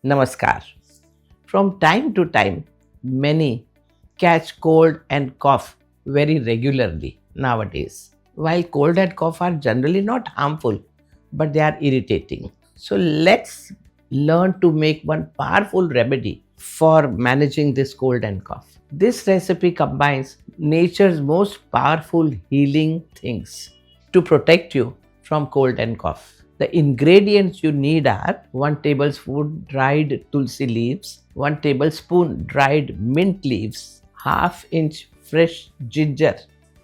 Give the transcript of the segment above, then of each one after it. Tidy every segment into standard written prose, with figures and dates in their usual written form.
Namaskar. From time to time, many catch cold and cough very regularly nowadays. While cold and cough are generally not harmful, but they are irritating. So let's learn to make one powerful remedy for managing this cold and cough. This recipe combines nature's most powerful healing things to protect you from cold and cough. The ingredients you need are 1 tablespoon dried tulsi leaves, 1 tablespoon dried mint leaves, half inch fresh ginger,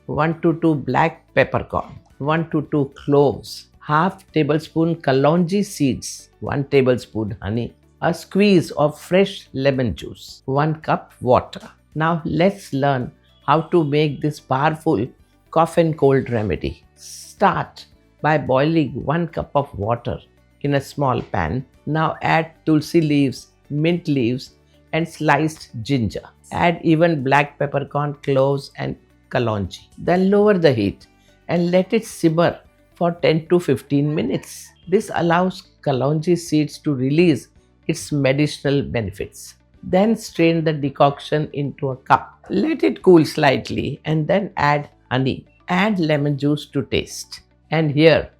1 to 2 black peppercorn, 1 to 2 cloves, half tablespoon kalonji seeds, 1 tablespoon honey, a squeeze of fresh lemon juice, 1 cup water. Now let's learn how to make this powerful cough and cold remedy. Start by boiling 1 cup of water in a small pan. Now add tulsi leaves, mint leaves, and sliced ginger. Add even black peppercorn, cloves, and kalonji. Then lower the heat and let it simmer for 10 to 15 minutes. This allows kalonji seeds to release its medicinal benefits. Then strain the decoction into a cup. Let it cool slightly and then add honey. Add lemon juice to taste. And here,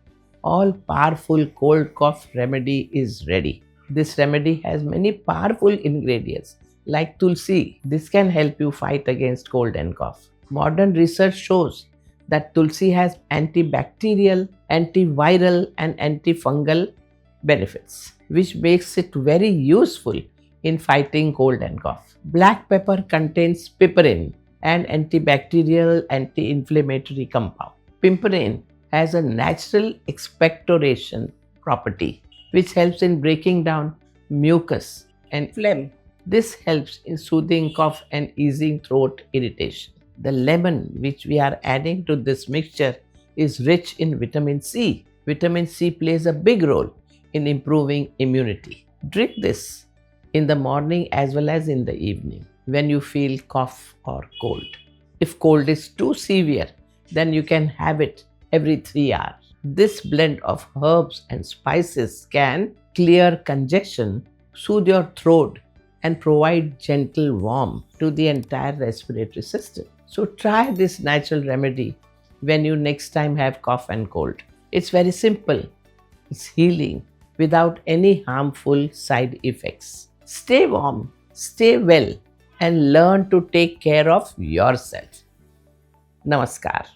all powerful cold cough remedy is ready. This remedy has many powerful ingredients like tulsi. This can help you fight against cold and cough. Modern research shows that tulsi has antibacterial, antiviral, and antifungal benefits, which makes it very useful in fighting cold and cough. Black pepper contains piperine, an antibacterial, anti-inflammatory compound. Piperine has a natural expectoration property which helps in breaking down mucus and phlegm. This helps in soothing cough and easing throat irritation. The lemon which we are adding to this mixture is rich in vitamin C. Vitamin C plays a big role in improving immunity. Drink this in the morning as well as in the evening when you feel cough or cold. If cold is too severe, then you can have it every 3 hours. This blend of herbs and spices can clear congestion, soothe your throat, and provide gentle warmth to the entire respiratory system. So try this natural remedy when you next time have cough and cold. It's very simple. It's healing without any harmful side effects. Stay warm, stay well, and learn to take care of yourself. Namaskar.